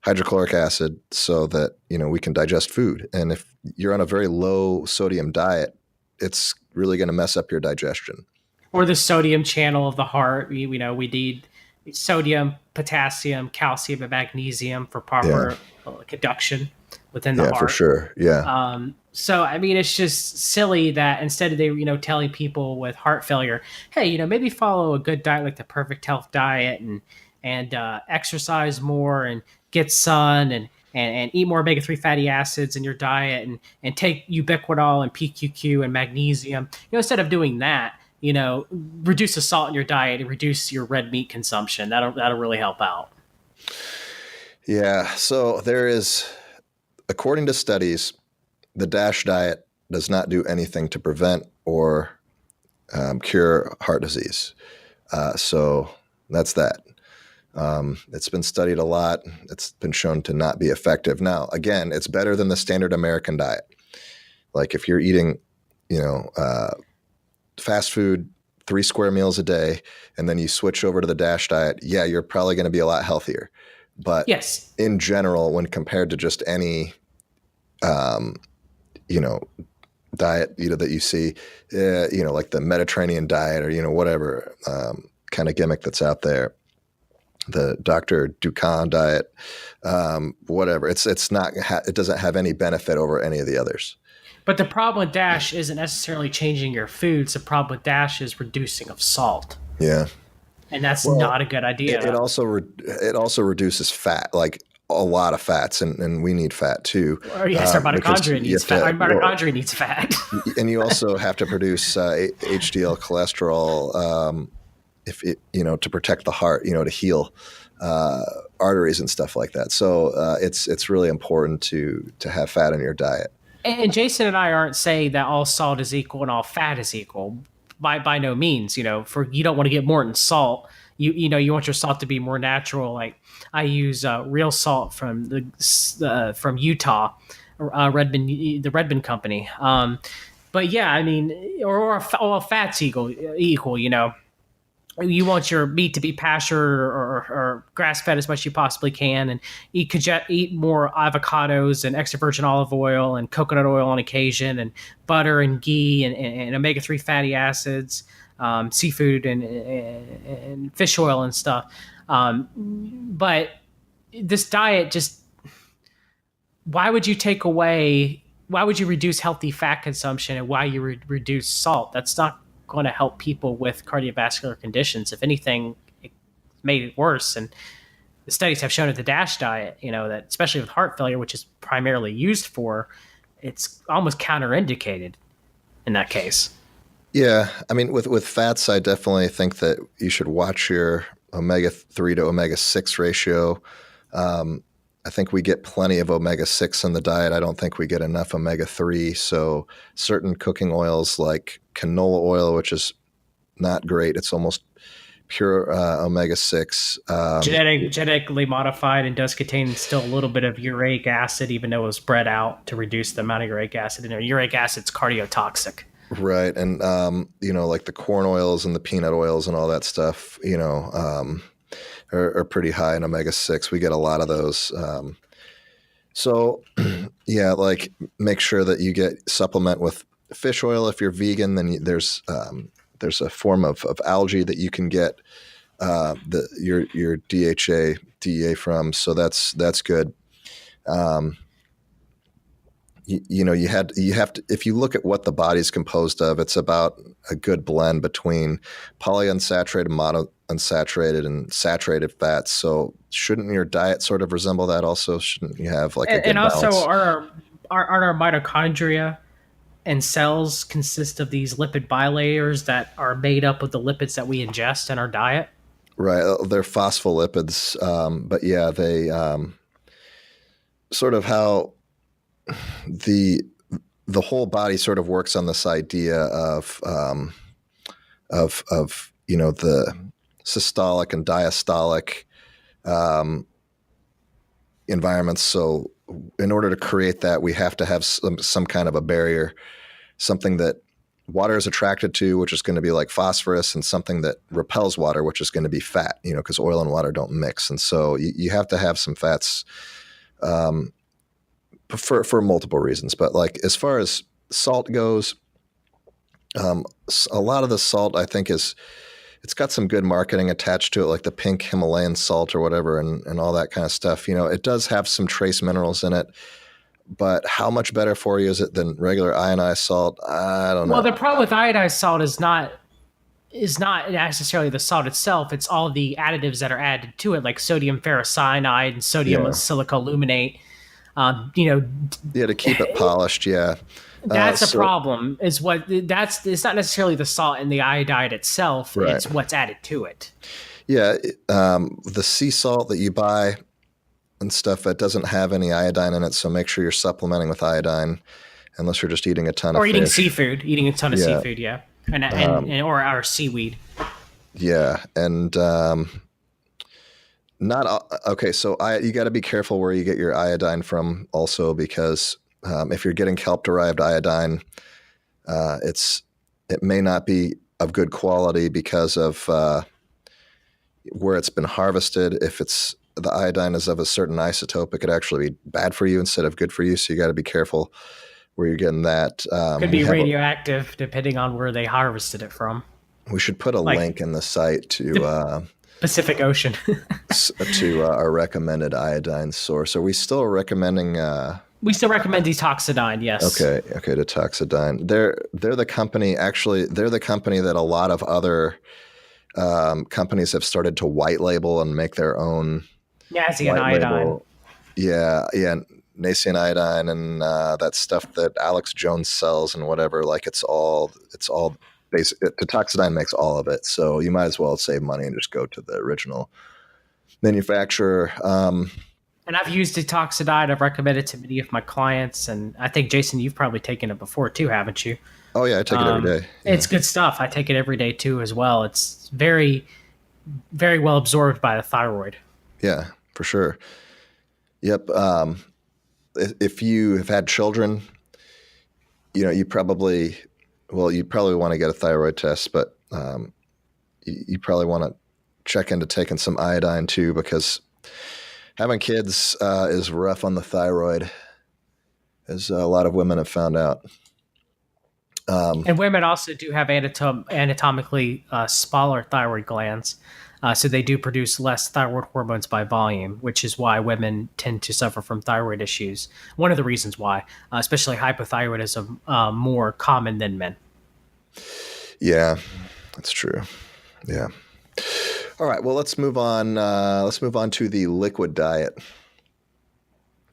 hydrochloric acid so that we can digest food. And if you're on a very low sodium diet, it's really going to mess up your digestion. or the sodium channel of the heart. We need sodium, potassium, calcium, and magnesium for Yeah, proper conduction within the yeah, for heart. sure. Yeah, So I mean, it's just silly that instead of they telling people with heart failure, hey, maybe follow a good diet like the Perfect Health diet and exercise more and get sun and eat more omega-3 fatty acids in your diet and take ubiquinol and PQQ and magnesium. Instead of doing that, reduce the salt in your diet and reduce your red meat consumption. That'll really help out. yeah. So there is, according to studies, the DASH diet does not do anything to prevent or cure heart disease. So that's that. It's been studied a lot. It's been shown to not be effective. Now, again, it's better than the standard American diet. Like if you're eating, fast food, 3 square meals a day, and then you switch over to the DASH diet, yeah, you're probably going to be a lot healthier. But Yes. in general, when compared to just any, diet, that you see, like the Mediterranean diet or, whatever kind of gimmick that's out there, the Dr. Dukan diet, whatever. It's not. It doesn't have any benefit over any of the others. But the problem with DASH isn't necessarily changing your foods. The problem with DASH is reducing of salt, Yeah. and that's Well, not a good idea. it also reduces fat, like a lot of fats, and we need fat too. Or yes, our Because mitochondria you needs have fat. Our to, mitochondria needs fat. and you also have to produce HDL cholesterol if it, to protect the heart, to heal arteries and stuff like that. So it's really important to have fat in your diet. And Jason and I aren't saying that all salt is equal and all fat is equal. By no means. For you don't want to get more than salt. You want your salt to be more natural. Like I use real salt from from Utah, the Redmond company. But yeah, I mean, or all fats equal. You want your meat to be pastured or grass fed as much as you possibly can, and eat more avocados and extra virgin olive oil and coconut oil on occasion, and butter and ghee and omega-3 fatty acids, seafood and fish oil and stuff. But this diet just, why would you take away? Why would you reduce healthy fat consumption and why you reduce salt? That's not going to help people with cardiovascular conditions. If anything, it made it worse. And the studies have shown that the DASH diet, that especially with heart failure, which is primarily used for, it's almost counterindicated in that case. Yeah, I mean, with fats, I definitely think that you should watch your omega-3 to omega-6 ratio. I think we get plenty of omega-6 in the diet. I don't think we get enough omega-3. So certain cooking oils like canola oil, which is not great. It's almost pure omega-6. Genetically modified and does contain still a little bit of uric acid, even though it was bred out to reduce the amount of uric acid in there. Uric acid's cardiotoxic. Right. And, like the corn oils and the peanut oils and all that stuff, are pretty high in omega-6. We get a lot of those. So, yeah, like make sure that you supplement with fish oil. If you're vegan, then there's a form of algae that you can get your DHA, DEA from. So that's good. You have to, if you look at what the body's composed of, it's about a good blend between polyunsaturated, monounsaturated, and saturated fats. So shouldn't your diet sort of resemble that also? Shouldn't you have like a good balance? Also our mitochondria and cells consist of these lipid bilayers that are made up of the lipids that we ingest in our diet? Right. They're phospholipids. But yeah, they sort of how the whole body sort of works on this idea of the systolic and diastolic environments. So in order to create that, we have to have some kind of a barrier, something that water is attracted to, which is going to be like phosphorus, and something that repels water, which is going to be fat, because oil and water don't mix. And so you have to have some fats for multiple reasons. But like as far as salt goes, a lot of the salt I think it's got some good marketing attached to it, like the pink Himalayan salt or whatever, and all that kind of stuff. It does have some trace minerals in it, but how much better for you is it than regular ionized salt? I don't know. Well, the problem with iodized salt is not necessarily the salt itself. It's all the additives that are added to it, like sodium ferrocyanide and sodium silicoaluminate. To keep it polished. Yeah. That's a problem. It's not necessarily the salt in the iodide itself. Right. It's what's added to it. Yeah. The sea salt that you buy and stuff, that doesn't have any iodine in it. So make sure you're supplementing with iodine, unless you're just eating a ton of fish. Or eating a ton of seafood. Yeah. Or seaweed. Yeah. And, so you got to be careful where you get your iodine from also, because if you're getting kelp-derived iodine, it may not be of good quality because of where it's been harvested. If the iodine is of a certain isotope, it could actually be bad for you instead of good for you. So you got to be careful where you're getting that. Could be radioactive depending on where they harvested it from. We should put a link in the site to Pacific Ocean to our recommended iodine source. Are we still recommending? We still recommend detoxidine. Yes. Okay. Detoxidine. They're the company. Actually, they're the company that a lot of other companies have started to white label and make their own. Nazian iodine. Yeah. Nazian iodine and that stuff that Alex Jones sells and whatever. Like it's all. Detoxidine makes all of it, so you might as well save money and just go to the original manufacturer. And I've used detoxidine. I've recommended it to many of my clients, and I think, Jason, you've probably taken it before too, haven't you? Oh yeah, I take it every day. Yeah. It's good stuff. I take it every day too as well. It's very, very well absorbed by the thyroid. Yeah, for sure. Yep. If you have had children, you probably want to get a thyroid test, but you probably want to check into taking some iodine too, because having kids is rough on the thyroid, as a lot of women have found out. And women also do have anatomically smaller thyroid glands, so they do produce less thyroid hormones by volume, which is why women tend to suffer from thyroid issues. One of the reasons why, especially hypothyroidism, more common than men. Yeah, that's true. Yeah. All right. Well, let's move on. Let's move on to the liquid diet.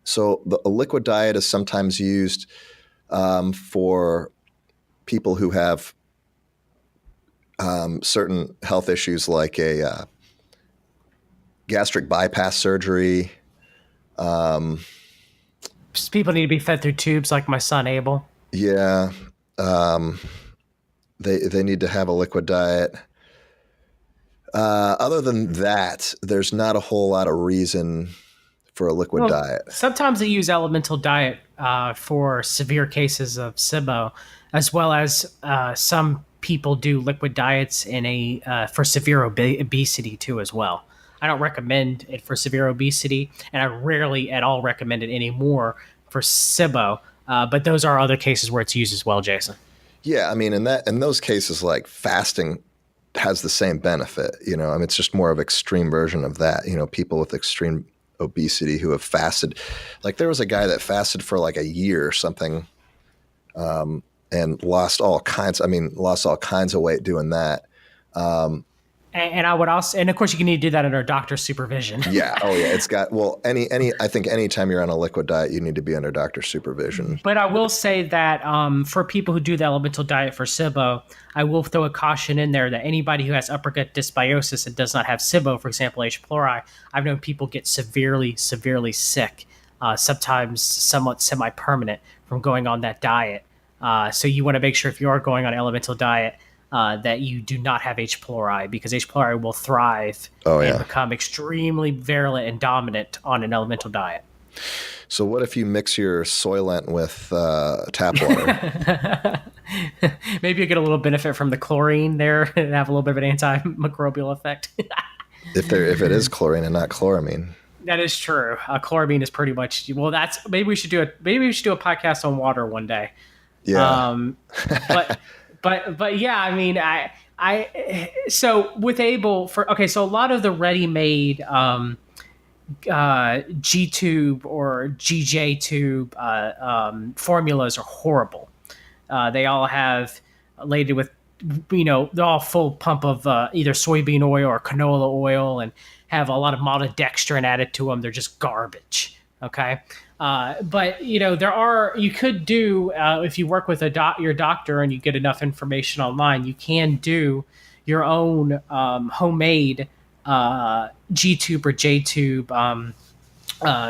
So a liquid diet is sometimes used for people who have certain health issues, like gastric bypass surgery. People need to be fed through tubes, like my son Abel. Yeah. They need to have a liquid diet. Other than that, there's not a whole lot of reason for a liquid Well, diet. sometimes they use elemental diet for severe cases of SIBO, as well as some people do liquid diets for severe obesity too as well. I don't recommend it for severe obesity, and I rarely at all recommend it anymore for SIBO. But those are other cases where it's used as well, Jason. Yeah, I mean, in those cases, like fasting has the same benefit. I mean, it's just more of extreme version of that. People with extreme obesity who have fasted, like there was a guy that fasted for like a year or something, and lost all kinds of weight doing that. And I would also, and of course, you need to do that under doctor's supervision. Yeah. Oh, yeah. It's got, well, I think anytime you're on a liquid diet, you need to be under doctor's supervision. But I will say that for people who do the elemental diet for SIBO, I will throw a caution in there that anybody who has upper gut dysbiosis and does not have SIBO, for example, H. pylori, I've known people get severely, severely sick, sometimes somewhat semi-permanent from going on that diet. So you want to make sure if you are going on an elemental diet, that you do not have H. pylori, because H. pylori will thrive and become extremely virulent and dominant on an elemental diet. So what if you mix your Soylent with tap water? Maybe you get a little benefit from the chlorine there and have a little bit of an antimicrobial effect. if it is chlorine and not chloramine. That is true. Chloramine is pretty much, well, maybe we should do a podcast on water one day. Yeah. But yeah, I mean, so with Abel so a lot of the ready-made G tube or GJ tube formulas are horrible. They all have laden with, they're all full pump of either soybean oil or canola oil and have a lot of maltodextrin added to them. They're just garbage. Okay. But you could do, if you work with your doctor and you get enough information online, you can do your own homemade G-tube or J-tube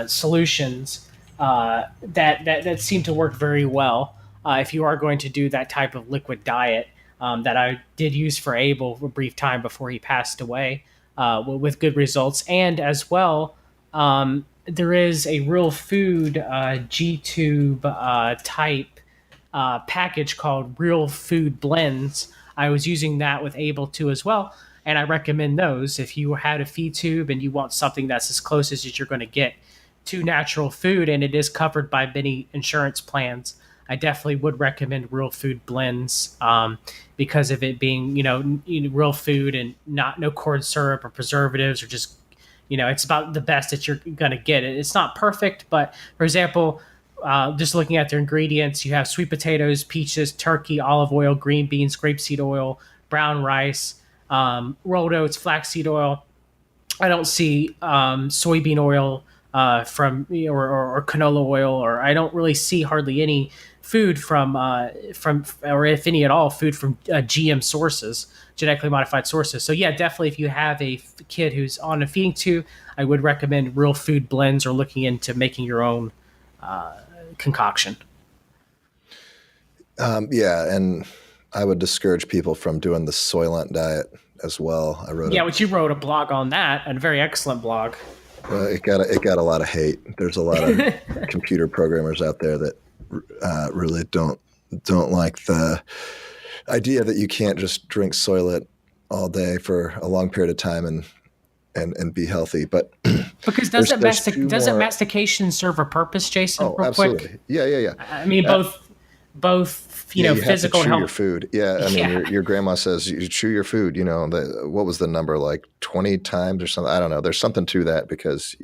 solutions that seem to work very well if you are going to do that type of liquid diet that I did use for Abel a brief time before he passed away with good results. And as well, there is a real food G-tube type package called Real Food Blends. I was using that with Abel too as well, and I recommend those. If you had a feed tube and you want something that's as close as you're going to get to natural food, and it is covered by many insurance plans, I definitely would recommend Real Food Blends because of it being, real food and no corn syrup or preservatives or just, it's about the best that you're going to get. It's not perfect, but for example, just looking at their ingredients, you have sweet potatoes, peaches, turkey, olive oil, green beans, grapeseed oil, brown rice, rolled oats, flaxseed oil. I don't see soybean oil or canola oil, or I don't really see hardly any food from or if any at all, food from GM sources, genetically modified sources. So yeah, definitely if you have a kid who's on a feeding tube, I would recommend Real Food Blends or looking into making your own concoction. Yeah, and I would discourage people from doing the Soylent diet as well. Which you wrote a blog on that, a very excellent blog. It got a lot of hate. There's a lot of computer programmers out there that really don't like the idea that you can't just drink Soylent all day for a long period of time and be healthy. But because doesn't mastication serve a purpose, Jason? Oh, real absolutely. Quick? Yeah. I mean, both you physical have to chew and health. your food. Yeah, I mean, your grandma says you chew your food. What was the number, like 20 times or something? I don't know. There's something to that because.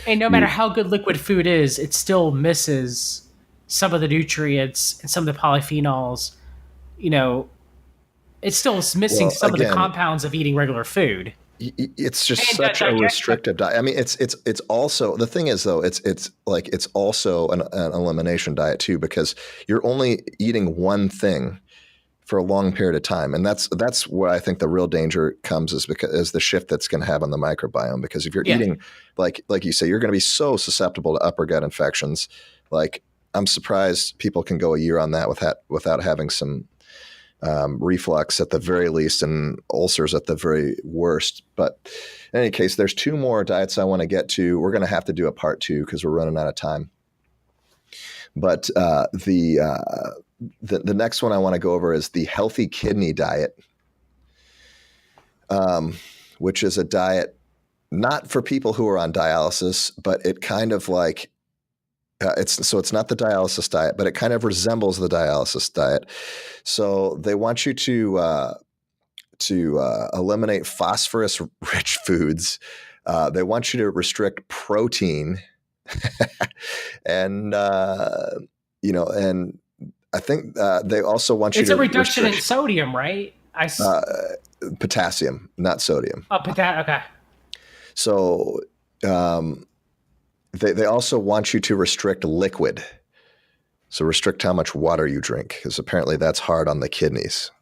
And no matter how good liquid food is, it still misses some of the nutrients and some of the polyphenols. It's still missing some of the compounds of eating regular food. It's just such a restrictive diet. I mean, it's also, the thing is though, it's also an elimination diet too, because you're only eating one thing for a long period of time. And that's where I think the real danger comes, is the shift that's going to have on the microbiome. Because if you're Yeah. eating, like you say, you're going to be so susceptible to upper gut infections. Like, I'm surprised people can go a year on that without having some reflux at the very least, and ulcers at the very worst. But in any case, there's 2 more diets I want to get to. We're going to have to do a part 2 because we're running out of time. But the next one I want to go over is the healthy kidney diet, which is a diet not for people who are on dialysis, but it kind of like it's not the dialysis diet, but it kind of resembles the dialysis diet. So they want you to eliminate phosphorus-rich foods. They want you to restrict protein, and and I think they also want you It's to a reduction in restrict sodium, right? potassium, not sodium. Oh, okay. So they also want you to restrict liquid. So restrict how much water you drink, because apparently that's hard on the kidneys.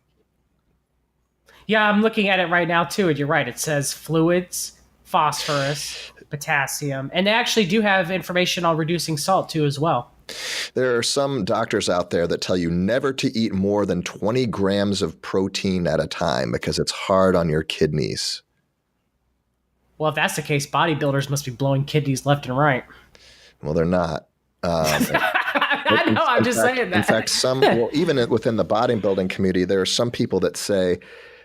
Yeah, I'm looking at it right now too, and you're right. It says fluids, phosphorus, potassium, and they actually do have information on reducing salt too as well. There are some doctors out there that tell you never to eat more than 20 grams of protein at a time because it's hard on your kidneys. Well, if that's the case, bodybuilders must be blowing kidneys left and right. Well, they're not. I know, I'm just saying that. In fact, even within the bodybuilding community, there are some people that say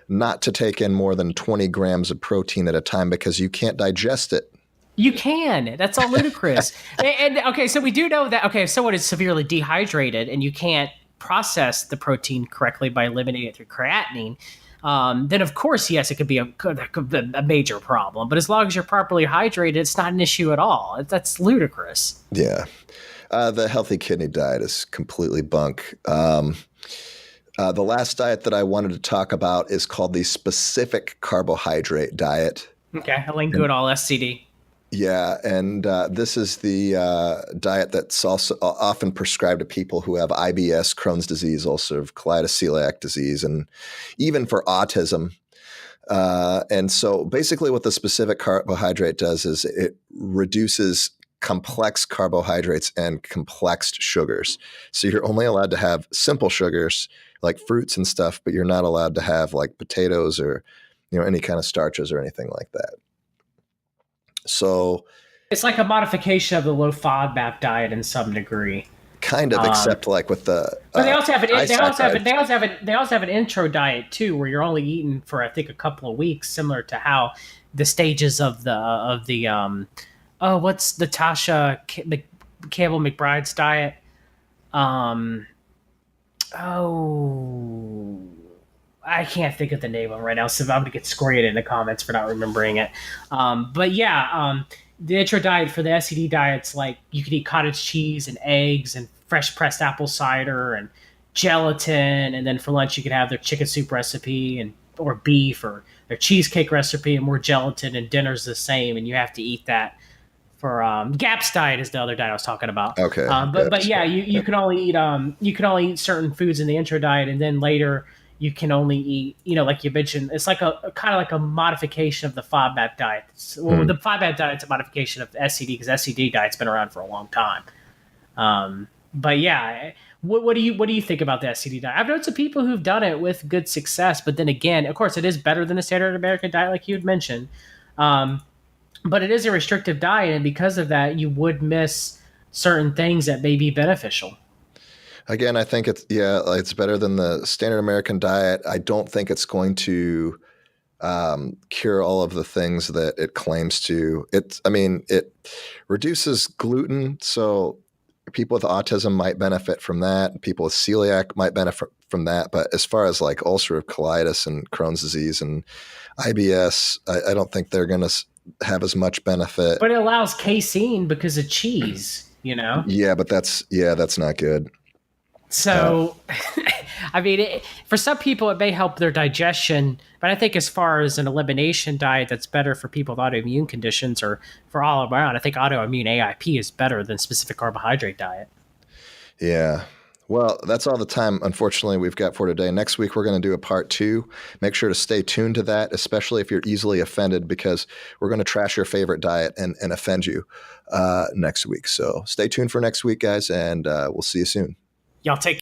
not to take in more than 20 grams of protein at a time because you can't digest it. You can. That's all ludicrous. and okay, so we do know that, okay, if someone is severely dehydrated and you can't process the protein correctly by eliminating it through creatinine, then of course, yes, it could be a major problem. But as long as you're properly hydrated, it's not an issue at all. That's ludicrous. Yeah. The healthy kidney diet is completely bunk. The last diet that I wanted to talk about is called the specific carbohydrate diet. Okay, a link good all SCD. Yeah, and this is the diet that's also often prescribed to people who have IBS, Crohn's disease, ulcerative colitis, celiac disease, and even for autism. And so basically what the specific carbohydrate does is it reduces complex carbohydrates and complex sugars. So you're only allowed to have simple sugars like fruits and stuff, but you're not allowed to have like potatoes or any kind of starches or anything like that. So it's like a modification of the low FODMAP diet in some degree. Kind of, except like with the. But they also have an intro diet too, where you're only eating for I think a couple of weeks, similar to how the stages of the what's the Tasha Campbell McBride's diet? I can't think of the name of it right now, so I'm going to get scored in the comments for not remembering it. But yeah, the intro diet for the SED diet's like you could eat cottage cheese and eggs and fresh pressed apple cider and gelatin, and then for lunch you could have their chicken soup recipe or beef, or their cheesecake recipe and more gelatin, and dinner's the same, and you have to eat that. For GAPS diet is the other diet I was talking about. Okay, but yeah, you can only eat certain foods in the intro diet, and then later you can only eat, like you mentioned, it's like a kind of like a modification of the FODMAP diet. The FODMAP diet's a modification of the SCD because SCD diet's been around for a long time. But yeah, what do you think about the SCD diet? I've known some people who've done it with good success, but then again, of course, it is better than the standard American diet, like you had mentioned. But it is a restrictive diet, and because of that, you would miss certain things that may be beneficial. Again, I think it's better than the standard American diet. I don't think it's going to cure all of the things that it claims to. It reduces gluten, so people with autism might benefit from that. People with celiac might benefit from that. But as far as like ulcerative colitis and Crohn's disease and IBS, I don't think they're going to have as much benefit. But it allows casein because of cheese, Yeah, but that's not good. So, for some people, it may help their digestion, but I think as far as an elimination diet that's better for people with autoimmune conditions or for all around, I think autoimmune AIP is better than specific carbohydrate diet. Yeah. Well, that's all the time, unfortunately, we've got for today. Next week, we're going to do a part 2. Make sure to stay tuned to that, especially if you're easily offended, because we're going to trash your favorite diet and offend you next week. So stay tuned for next week, guys, and we'll see you soon. Y'all take